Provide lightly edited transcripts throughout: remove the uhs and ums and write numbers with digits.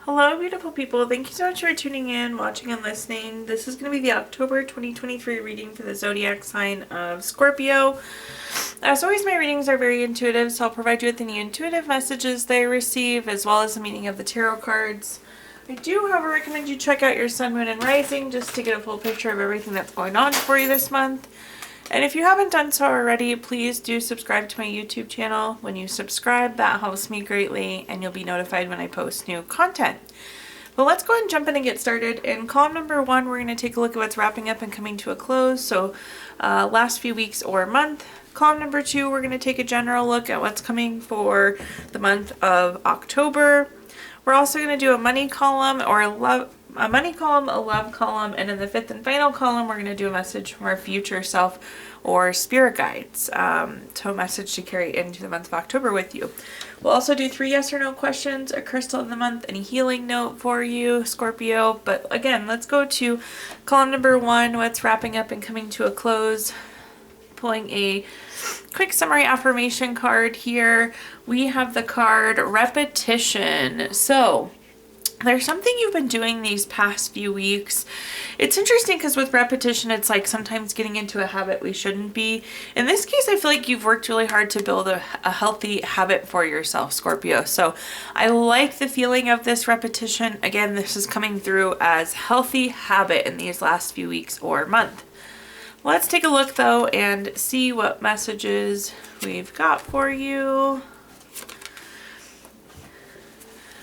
Hello, beautiful people. Thank you so much for tuning in, watching, and listening. This is going to be the October 2023 reading for the zodiac sign of Scorpio. As always, my readings are very intuitive, so I'll provide you with any intuitive messages they receive, as well as the meaning of the tarot cards. I do, however, recommend you check out your sun, moon, and rising just to get a full picture of everything that's going on for you this month. And if you haven't done so already, please do subscribe to my YouTube channel. When you subscribe, that helps me greatly, and you'll be notified when I post new content. But let's go ahead and jump in and get started. In column number 1, we're going to take a look at what's wrapping up and coming to a close, so last few weeks or month. Column number 2, we're going to take a general look at what's coming for the month of October. We're also going to do a money column or a love column, and in the 5th and final column, we're going to do a message from our future self or spirit guides. So a message to carry into the month of October with you. We'll also do 3 yes or no questions, a crystal of the month, and a healing note for you, Scorpio. But again, let's go to column number 1, what's wrapping up and coming to a close. Pulling a quick summary affirmation card here. We have the card Repetition. So there's something you've been doing these past few weeks. It's interesting because with repetition, it's like sometimes getting into a habit we shouldn't be. In this case, I feel like you've worked really hard to build a healthy habit for yourself, Scorpio. So I like the feeling of this repetition. Again, this is coming through as healthy habit in these last few weeks or month. Let's take a look though and see what messages we've got for you.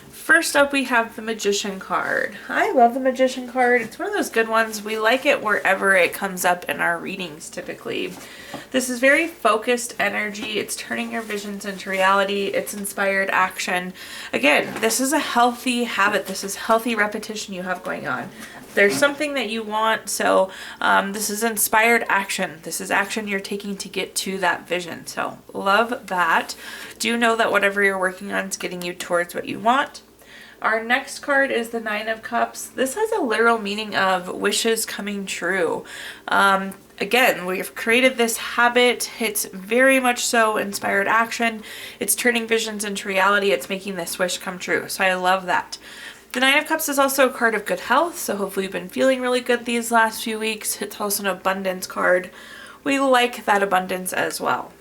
First up, we have the Magician card. I love the Magician card. It's one of those good ones. We like it wherever it comes up in our readings typically. This is very focused energy. It's turning your visions into reality. It's inspired action. Again, this is a healthy habit. This is healthy repetition you have going on. There's something that you want, so this is inspired action. This is action you're taking to get to that vision. So love that. Do know that whatever you're working on is getting you towards what you want. Our next card is the 9 of Cups. This has a literal meaning of wishes coming true. Again, we've created this habit. It's very much so inspired action. It's turning visions into reality. It's making this wish come true. So I love that. The 9 of Cups is also a card of good health, so hopefully you've been feeling really good these last few weeks. It's also an abundance card. We like that abundance as well.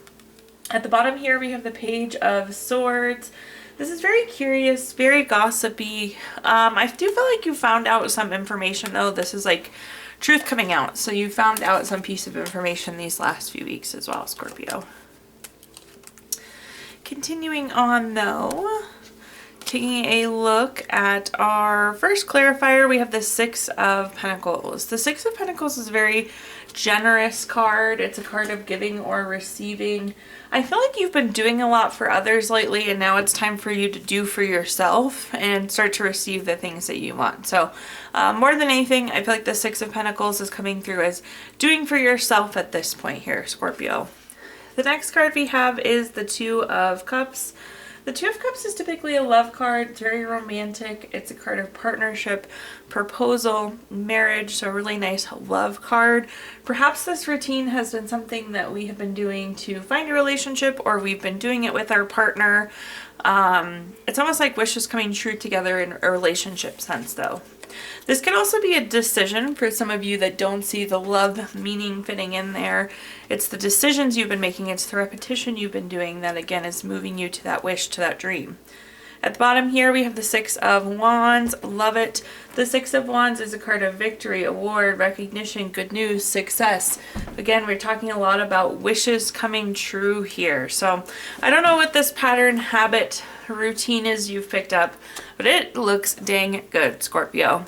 At the bottom here, we have the Page of Swords. This is very curious, very gossipy. I do feel like you found out some information, though. This is like truth coming out, so you found out some piece of information these last few weeks as well, Scorpio. Continuing on, though. Taking a look at our first clarifier, we have the 6 of Pentacles. The 6 of Pentacles is a very generous card. It's a card of giving or receiving. I feel like you've been doing a lot for others lately, and now it's time for you to do for yourself and start to receive the things that you want. So more than anything, I feel like the 6 of Pentacles is coming through as doing for yourself at this point here, Scorpio. The next card we have is the 2 of Cups. The 2 of Cups is typically a love card. It's very romantic. It's a card of partnership, proposal, marriage, so a really nice love card. Perhaps this routine has been something that we have been doing to find a relationship, or we've been doing it with our partner. It's almost like wishes coming true together in a relationship sense, though. This could also be a decision for some of you that don't see the love meaning fitting in there. It's the decisions you've been making, it's the repetition you've been doing that again is moving you to that wish, to that dream. At the bottom here we have the 6 of Wands. Love it. The 6 of Wands is a card of victory, award, recognition, good news, success. Again, we're talking a lot about wishes coming true here. So I don't know what this pattern, habit, routine is you've picked up, but it looks dang good, Scorpio.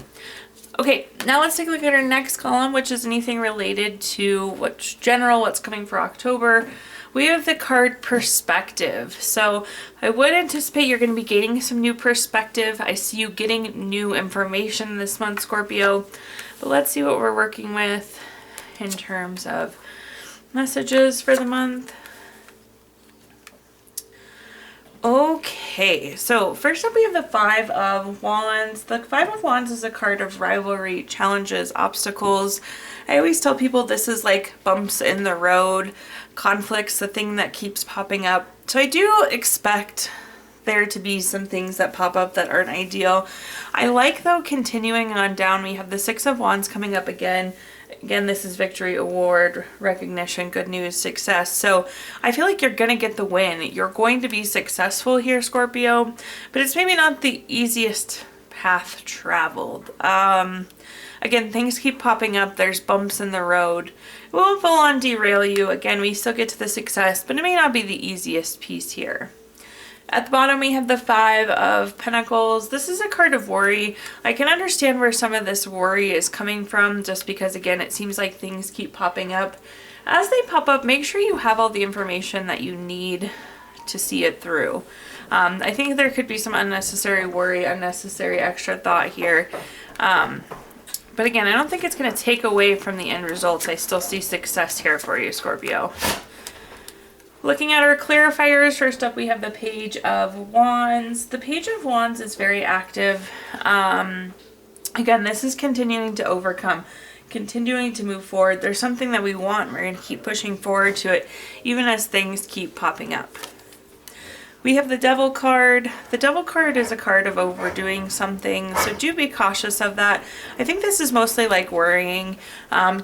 Okay, now let's take a look at our next column, which is anything related to what's general, what's coming for October. We have the card Perspective. So I would anticipate you're going to be gaining some new perspective. I see you getting new information this month, Scorpio. But let's see what we're working with in terms of messages for the month. Okay, so first up we have the 5 of Wands. The 5 of Wands is a card of rivalry, challenges, obstacles. I always tell people this is like bumps in the road, conflicts, the thing that keeps popping up. So I do expect there to be some things that pop up that aren't ideal. I like, though, continuing on down, we have the Six of Wands coming up again. Again, this is victory, award, recognition, good news, success. So I feel like you're going to get the win. You're going to be successful here, Scorpio, but it's maybe not the easiest path traveled. Again, things keep popping up. There's bumps in the road. It won't full on derail you. Again, we still get to the success, but it may not be the easiest piece here. At the bottom, we have the Five of Pentacles. This is a card of worry. I can understand where some of this worry is coming from, just because, again, it seems like things keep popping up. As they pop up, make sure you have all the information that you need to see it through. I think there could be some unnecessary worry, unnecessary extra thought here. But again, I don't think it's going to take away from the end results. I still see success here for you, Scorpio. Looking at our clarifiers, first up we have the Page of Wands. The Page of Wands is very active. Again, this is continuing to overcome, continuing to move forward. There's something that we want. We're going to keep pushing forward to it, even as things keep popping up. We have the Devil card. The Devil card is a card of overdoing something, so do be cautious of that. I think this is mostly like worrying,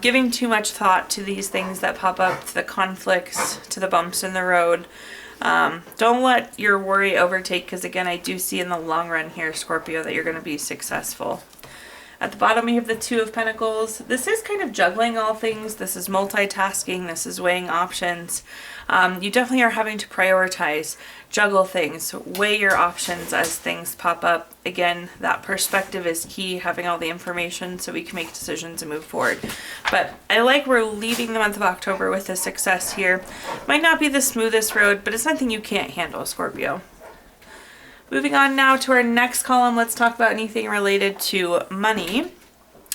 giving too much thought to these things that pop up, to the conflicts, to the bumps in the road. Don't let your worry overtake, because again, I do see in the long run here, Scorpio, that you're going to be successful. At the bottom, we have the Two of Pentacles. This is kind of juggling all things. This is multitasking. This is weighing options. You definitely are having to prioritize, juggle things, weigh your options as things pop up. Again, that perspective is key, having all the information so we can make decisions and move forward. But I like we're leaving the month of October with a success here. Might not be the smoothest road, but it's nothing you can't handle, Scorpio. Moving on now to our next column, let's talk about anything related to money.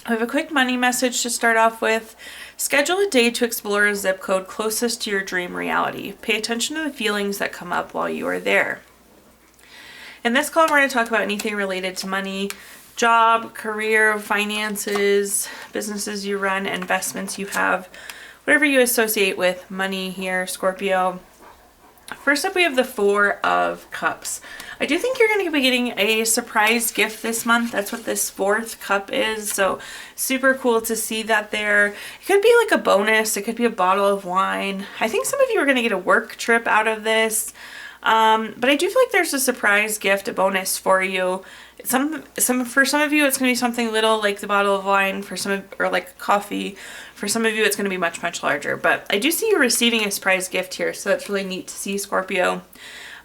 I have a quick money message to start off with. Schedule a day to explore a zip code closest to your dream reality. Pay attention to the feelings that come up while you are there. In this column, we're going to talk about anything related to money, job, career, finances, businesses you run, investments you have, whatever you associate with money here, Scorpio. First up, we have the Four of Cups. I do think you're going to be getting a surprise gift this month. That's what this fourth cup is. So super cool to see that there. It could be like a bonus. It could be a bottle of wine. I think some of you are going to get a work trip out of this. But I do feel like there's a surprise gift, a bonus for you. For some of you, it's going to be something little like the bottle of wine, or like coffee. For some of you, it's going to be much, much larger. But I do see you receiving a surprise gift here, so that's really neat to see, Scorpio.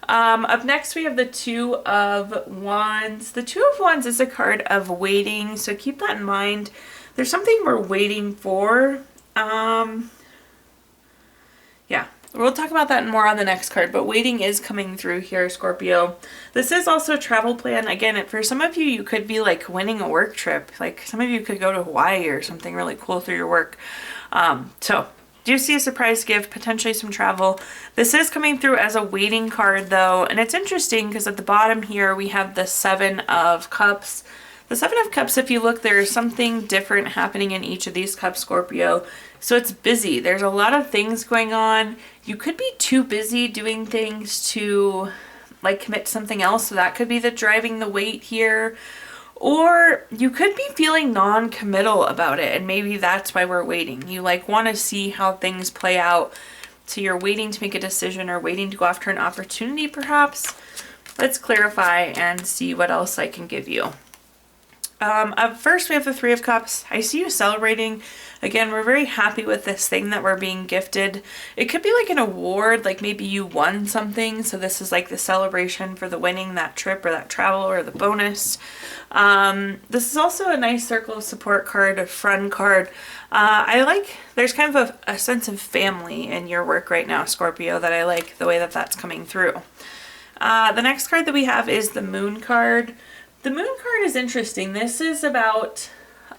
Up next, we have the Two of Wands. The Two of Wands is a card of waiting, so keep that in mind. There's something we're waiting for. Yeah, we'll talk about that more on the next card, but waiting is coming through here, Scorpio. This is also a travel plan. Again, for some of you, you could be like winning a work trip. Like some of you could go to Hawaii or something really cool through your work. So do you see a surprise gift, potentially some travel? This is coming through as a waiting card though, and it's interesting because at the bottom here we have the Seven of Cups. The Seven of Cups, if you look, there's something different happening in each of these cups, Scorpio. So it's busy. There's a lot of things going on. You could be too busy doing things to like commit to something else, so that could be the driving the weight here. Or you could be feeling non-committal about it, and maybe that's why we're waiting. You like want to see how things play out, so you're waiting to make a decision or waiting to go after an opportunity perhaps. Let's clarify and see what else I can give you. Up first, we have the Three of Cups. I see you celebrating. Again, we're very happy with this thing that we're being gifted. It could be like an award, like maybe you won something. So this is like the celebration for the winning, that trip or that travel or the bonus. This is also a nice circle of support card, a friend card. I like, there's kind of a sense of family in your work right now, Scorpio, that I like the way that that's coming through. The next card that we have is the Moon card. The Moon card is interesting. This is about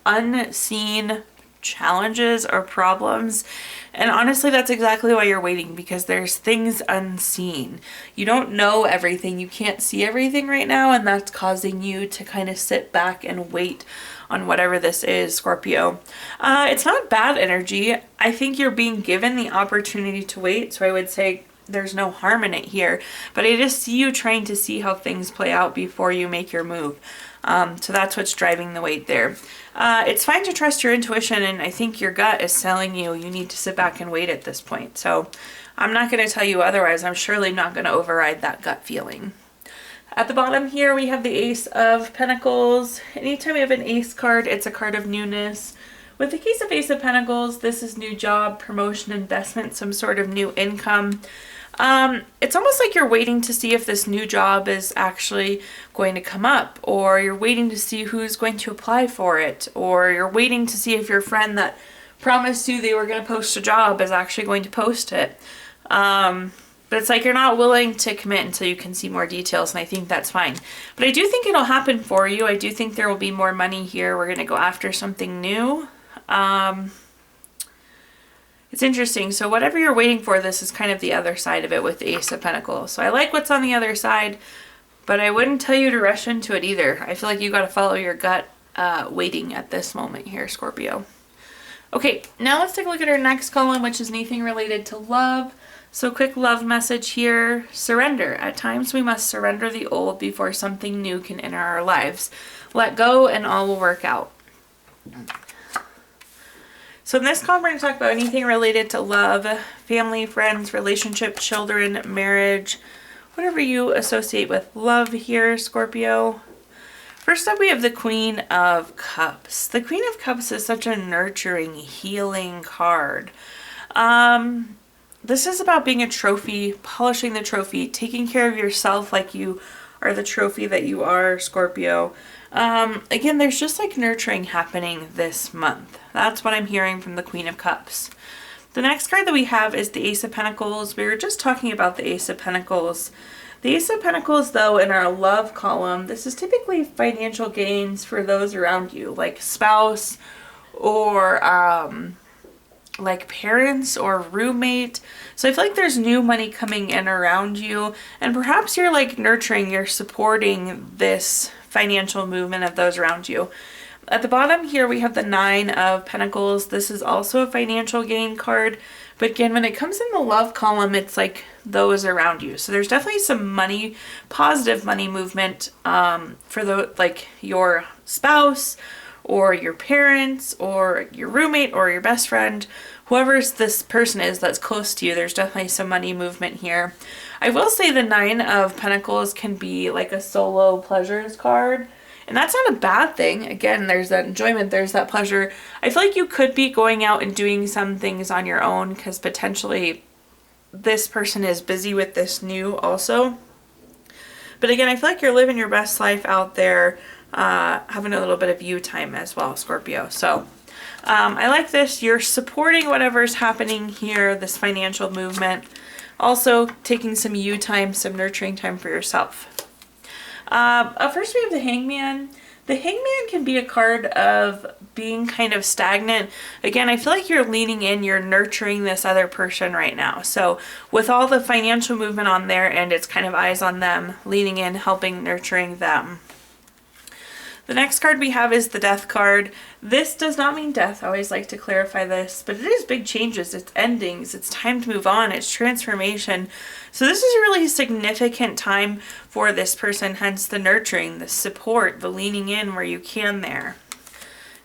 unseen challenges or problems. And honestly, that's exactly why you're waiting, because there's things unseen. You don't know everything. You can't see everything right now, and that's causing you to kind of sit back and wait on whatever this is, Scorpio. It's not bad energy. I think you're being given the opportunity to wait. So I would say there's no harm in it here, but I just see you trying to see how things play out before you make your move. So that's what's driving the weight there. It's fine to trust your intuition, and I think your gut is telling you you need to sit back and wait at this point. So I'm not going to tell you otherwise. I'm surely not going to override that gut feeling. At the bottom here, we have the Ace of Pentacles. Anytime we have an Ace card, it's a card of newness. With the case of Ace of Pentacles, this is new job, promotion, investment, some sort of new income. It's almost like you're waiting to see if this new job is actually going to come up, or you're waiting to see who's going to apply for it, or you're waiting to see if your friend that promised you they were going to post a job is actually going to post it. But it's like you're not willing to commit until you can see more details, and I think that's fine. But I do think it'll happen for you. I do think there will be more money here. We're going to go after something new. It's interesting. So whatever you're waiting for, this is kind of the other side of it with the Ace of Pentacles. So I like what's on the other side, but I wouldn't tell you to rush into it either. I feel like you got to follow your gut waiting at this moment here, Scorpio. Okay, now let's take a look at our next column, which is anything related to love. So quick love message here, surrender. At times we must surrender the old before something new can enter our lives. Let go and all will work out. So in this column, we're going to talk about anything related to love, family, friends, relationship, children, marriage, whatever you associate with love here, Scorpio. First up, we have the Queen of Cups. The Queen of Cups is such a nurturing, healing card. This is about being a trophy, polishing the trophy, taking care of yourself like you are the trophy that you are, Scorpio. Again, there's just like nurturing happening this month. That's what I'm hearing from the Queen of Cups. The next card that we have is the Ace of Pentacles. We were just talking about the Ace of Pentacles. The Ace of Pentacles, though, in our love column, this is typically financial gains for those around you, like spouse or like parents or roommate. So I feel like there's new money coming in around you, and perhaps you're like nurturing, you're supporting this financial movement of those around you. At the bottom here, we have the Nine of Pentacles. This is also a financial gain card, but again, when it comes in the love column, it's like those around you. So there's definitely some money, positive money movement for the like your spouse or your parents or your roommate or your best friend, whoever this person is that's close to you. There's definitely some money movement here. I will say the Nine of Pentacles can be like a solo pleasures card, and that's not a bad thing. Again, there's that enjoyment, there's that pleasure. I feel like you could be going out and doing some things on your own because potentially this person is busy with this new also. But again, I feel like you're living your best life out there, having a little bit of you time as well, Scorpio. So I like this. You're supporting whatever's happening here, this financial movement. Also taking some you time, some nurturing time for yourself. First we have the Hangman. The Hangman can be a card of being kind of stagnant. Again, I feel like you're leaning in, you're nurturing this other person right now. So with all the financial movement on there, and it's kind of eyes on them, leaning in, helping, nurturing them. The next card we have is the Death card. This does not mean death. I always like to clarify this, but it is big changes. It's endings. It's time to move on. It's transformation. So this is a really significant time for this person, hence the nurturing, the support, the leaning in where you can there.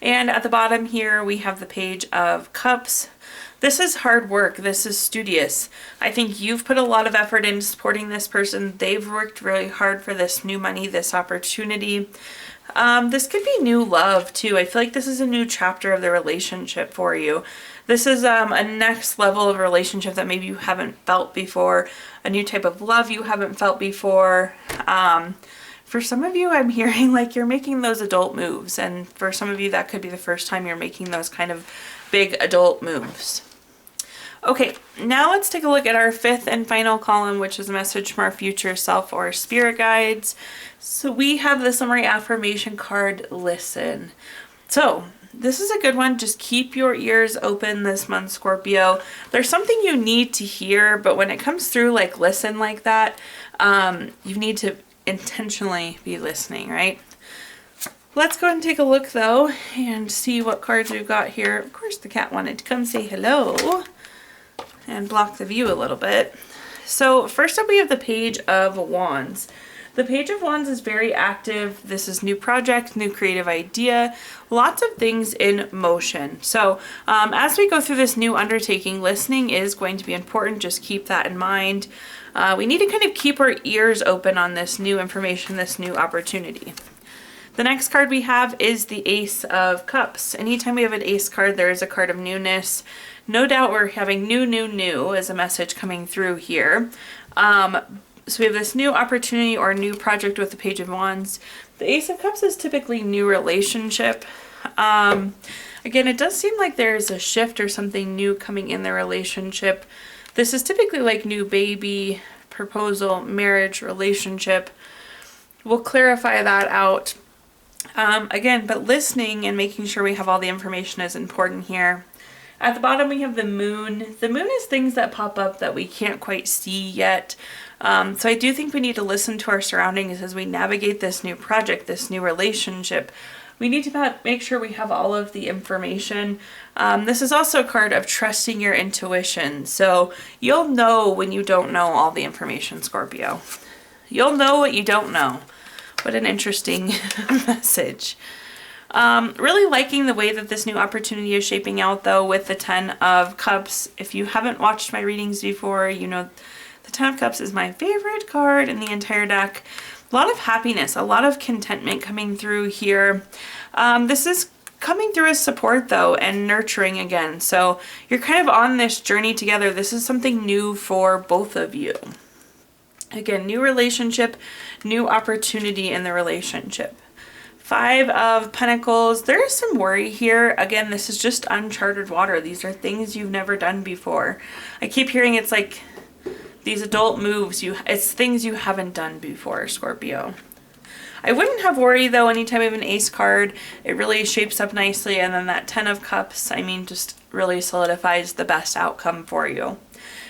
And at the bottom here, we have the Page of Cups. This is hard work. This is studious. I think you've put a lot of effort into supporting this person. They've worked really hard for this new money, this opportunity. This could be new love too. I feel like this is a new chapter of the relationship for you. This is a next level of relationship that maybe you haven't felt before, a new type of love you haven't felt before. For some of you, I'm hearing like you're making those adult moves, and for some of you that could be the first time you're making those kind of big adult moves. Okay, now let's take a look at our fifth and final column, which is a message from our future self or spirit guides. So we have the summary affirmation card, listen. So this is a good one. Just keep your ears open this month, Scorpio. There's something you need to hear, but when it comes through like listen like that, you need to intentionally be listening, right? Let's go ahead and take a look though and see what cards we've got here. Of course, the cat wanted to come say hello and block the view a little bit. So first up we have the Page of Wands. The Page of Wands is very active. This is new project, new creative idea, lots of things in motion. So as we go through this new undertaking, listening is going to be important. Just keep that in mind. We need to kind of keep our ears open on this new information, this new opportunity. The next card we have is the Ace of Cups. Anytime we have an Ace card, there is a card of newness. No doubt we're having new as a message coming through here. So we have this new opportunity or new project with the Page of Wands. The Ace of Cups is typically new relationship. Again, it does seem like there's a shift or something new coming in the relationship. This is typically like new baby, proposal, marriage, relationship. We'll clarify that out. Again, but listening and making sure we have all the information is important here. At the bottom we have the moon. The moon is things that pop up that we can't quite see yet. So I do think we need to listen to our surroundings as we navigate this new project, this new relationship. We need to make sure we have all of the information. This is also a card of trusting your intuition. So you'll know when you don't know all the information, Scorpio. You'll know what you don't know. What an interesting message. Really liking the way that this new opportunity is shaping out though with the 10 of Cups. If you haven't watched my readings before, you know the 10 of Cups is my favorite card in the entire deck. A lot of happiness, a lot of contentment coming through here. This is coming through as support though and nurturing again. So you're kind of on this journey together. This is something new for both of you. Again, new relationship, new opportunity in the relationship. 5 of Pentacles. There is some worry here. Again, this is just uncharted water. These are things you've never done before. I keep hearing it's like these adult moves. It's things you haven't done before, Scorpio. I wouldn't have worry though anytime you have an Ace card. It really shapes up nicely. And then that 10 of Cups, I mean, just really solidifies the best outcome for you.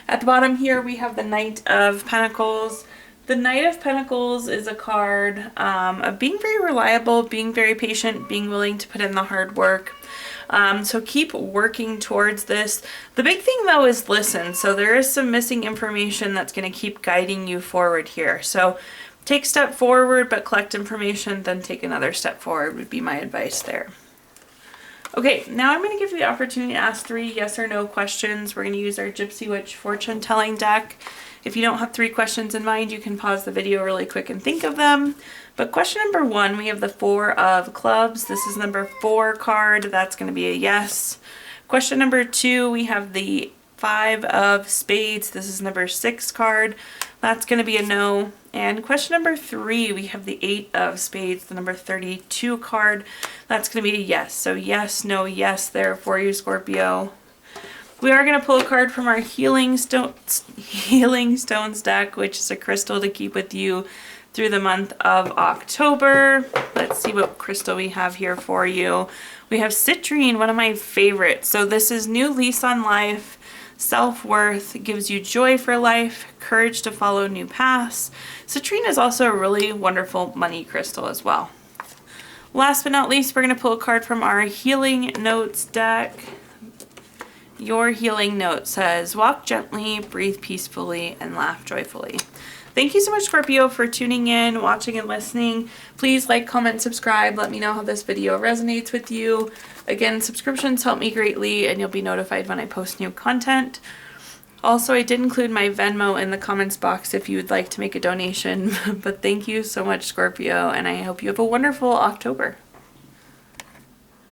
At the bottom here, we have the Knight of Pentacles. The Knight of Pentacles is a card of being very reliable, being very patient, being willing to put in the hard work. So keep working towards this. The big thing though is listen. So there is some missing information that's going to keep guiding you forward here. So take a step forward, but collect information, then take another step forward would be my advice there. Okay, now I'm going to give you the opportunity to ask 3 yes or no questions. We're going to use our Gypsy Witch fortune telling deck. If you don't have 3 questions in mind, you can pause the video really quick and think of them. But question number 1, we have the 4 of Clubs. This is number 4 card. That's going to be a yes. Question number 2, we have the 5 of Spades. This is number 6 card. That's going to be a no. And question number 3, we have the 8 of Spades, the number 32 card. That's going to be a yes. So yes, no, yes there for you, Scorpio. We are going to pull a card from our Healing Stones deck, which is a crystal to keep with you through the month of October. Let's see what crystal we have here for you. We have Citrine, one of my favorites. So this is new lease on life, self-worth, gives you joy for life, courage to follow new paths. Citrine is also a really wonderful money crystal as well. Last but not least, we're going to pull a card from our Healing Notes deck. Your healing note says, walk gently, breathe peacefully, and laugh joyfully. Thank you so much, Scorpio, for tuning in, watching, and listening. Please like, comment, subscribe. Let me know how this video resonates with you. Again, subscriptions help me greatly, and you'll be notified when I post new content. Also, I did include my Venmo in the comments box if you would like to make a donation. But thank you so much, Scorpio, and I hope you have a wonderful October.